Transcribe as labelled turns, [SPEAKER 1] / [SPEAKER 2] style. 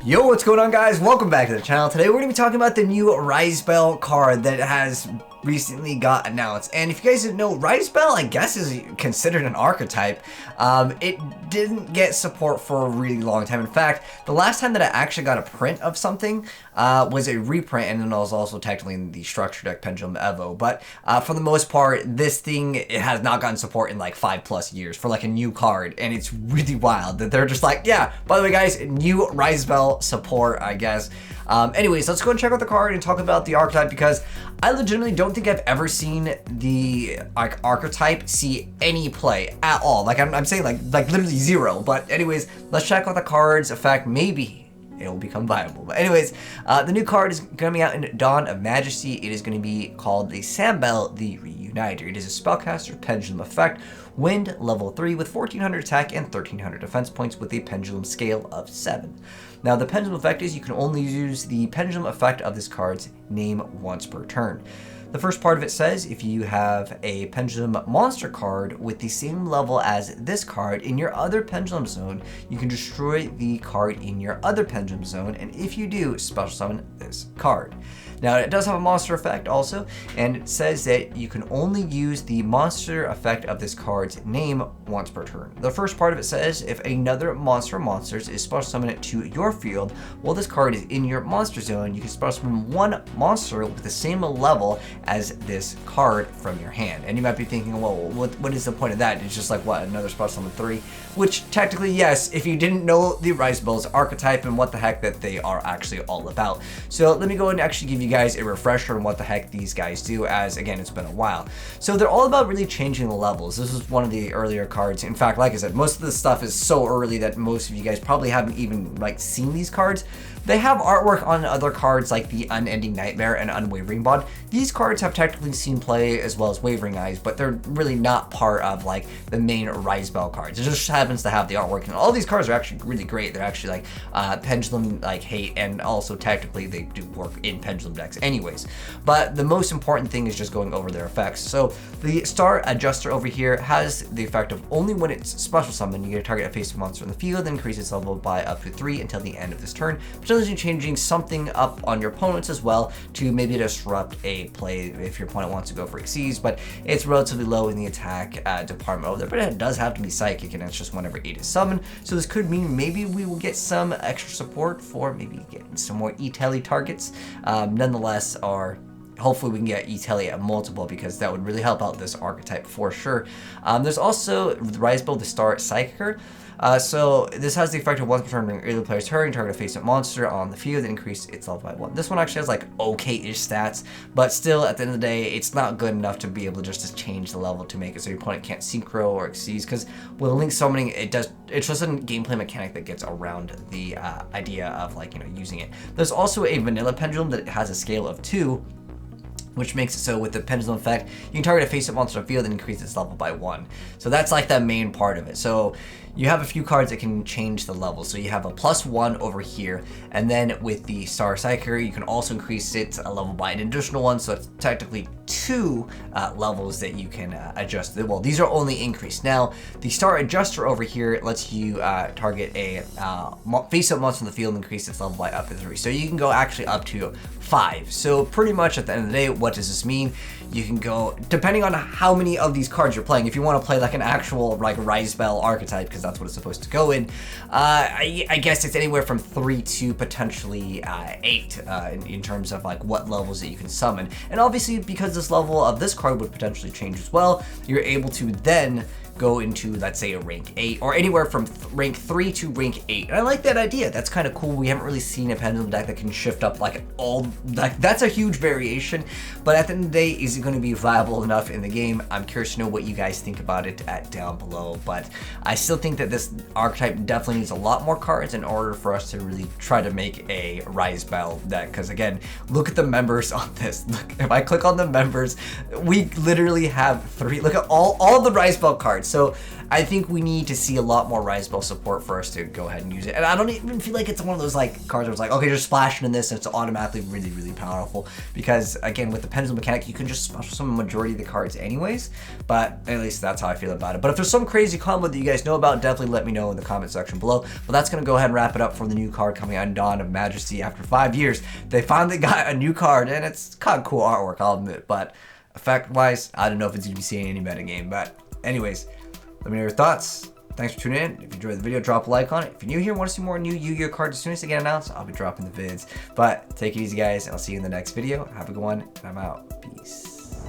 [SPEAKER 1] Yo, what's going on, guys? Welcome back to the channel. Today we're going to be talking about the new Saambell card that has recently got announced. And if you guys didn't know, Saambell, I guess, is considered an archetype. It didn't get support for a really long time. In fact, the last time that I actually got a print of something was a reprint, and then I was also technically in the structure deck Pendulum Evo. But for the most part, this thing, it has not gotten support in like 5+ years for like a new card. And it's really wild that they're just like, yeah, by the way, guys, new Saambell support, I guess. Anyways, let's go and check out the card and talk about the archetype, because I legitimately don't think I've ever seen the archetype see any play at all. Like I'm saying like literally zero. But anyways, let's check out the card's effect. Maybe it will become viable. But anyways, the new card is coming out in Dawn of Majesty. It is going to be called the Saambell, the Reuniter. It is a spellcaster pendulum effect, wind level 3 with 1400 attack and 1300 defense points with a pendulum scale of 7. Now, the pendulum effect is you can only use the pendulum effect of this card's name once per turn. The first part of it says if you have a pendulum monster card with the same level as this card in your other pendulum zone, you can destroy the card in your other pendulum zone, and if you do, special summon this card. Now, it does have a monster effect also, and it says that you can only use the monster effect of this card's name once per turn. The first part of it says if another monster or monsters is special summoned to your field while this card is in your monster zone, you can special summon one monster with the same level as this card from your hand. And you might be thinking, well, what is the point of that? It's just like, what, another special summon 3? Which technically, yes, if you didn't know the Saambell's archetype and what the heck that they are actually all about. So let me go and actually give you guys a refresher on what the heck these guys do, as again, it's been a while. So they're all about really changing the levels. This is one of the earlier cards. In fact, like I said, most of this stuff is so early that most of you guys probably haven't even like seen these cards. They have artwork on other cards like the Unending Nightmare and Unwavering Bond. These cards have technically seen play as well as Wavering Eyes, but they're really not part of like the main Saambell cards. It just happens to have the artwork, and all these cards are actually really great. They're actually like Pendulum like hate, and also technically they do work in Pendulum decks anyways. But the most important thing is just going over their effects. So the Star Adjuster over here has the effect of only when it's special summoned, you get to target a face monster in the field and increase its level by up to 3 until the end of this turn, potentially changing something up on your opponents as well to maybe disrupt a play if your opponent wants to go for Xyz, but it's relatively low in the attack department over there, but it does have to be psychic, and it's just whenever 8 is summoned. So this could mean maybe we will get some extra support for maybe getting some more E-Tele targets. Nonetheless, hopefully we can get E-Tele at multiple, because that would really help out this archetype for sure. There's also Saambell, the Star Psychicer. So this has the effect of once per turn during early player's turn, target a face-up monster on the field and increase its level by 1. This one actually has like okay-ish stats, but still at the end of the day, it's not good enough to be able just to change the level to make it so your opponent can't synchro or Xyz, because with link summoning, it's just a gameplay mechanic that gets around the idea of like, using it. There's also a vanilla pendulum that has a scale of 2, which makes it so with the pendulum effect, you can target a face-up monster on the field and increase its level by 1. So that's like the main part of it. So you have a few cards that can change the level. So you have a +1 over here, and then with the Star Psychicer, you can also increase its level by an additional 1. So it's technically 2 levels that you can adjust. Well, these are only increased. Now, the Star Adjuster over here lets you target a face-up monster in the field and increase its level by up to 3. So you can go actually up to 5. So pretty much at the end of the day, what does this mean? You can go, depending on how many of these cards you're playing, if you want to play like an actual like Saambell archetype, because that's what it's supposed to go in, I guess it's anywhere from 3 to potentially 8 in terms of like what levels that you can summon. And obviously, because this level of this card would potentially change as well, you're able to then go into, let's say, a rank 8, or anywhere from rank 3 to rank 8. And I like that idea. That's kind of cool. We haven't really seen a pendulum deck that can shift up like that's a huge variation. But at the end of the day, is it going to be viable enough in the game? I'm curious to know what you guys think about it down below. But I still think that this archetype definitely needs a lot more cards in order for us to really try to make a Saambell deck. Because again, look at the members on this. Look, if I click on the members, we literally have 3. Look at all the Saambell cards. So I think we need to see a lot more Rise Bell support for us to go ahead and use it. And I don't even feel like it's one of those like cards where it's like, okay, just splashing in this and it's automatically really, really powerful. Because again, with the pendulum mechanic, you can just special summon majority of the cards anyways. But at least that's how I feel about it. But if there's some crazy combo that you guys know about, definitely let me know in the comment section below. But that's gonna go ahead and wrap it up for the new card coming out in Dawn of Majesty. After 5 years, they finally got a new card, and it's kind of cool artwork, I'll admit. But effect-wise, I don't know if it's gonna be seeing any metagame. But anyways, let me know your thoughts. Thanks for tuning in. If you enjoyed the video, drop a like on it. If you're new here and want to see more new Yu-Gi-Oh cards, as soon as they get announced, I'll be dropping the vids. But take it easy, guys, and I'll see you in the next video. Have a good one, and I'm out. Peace.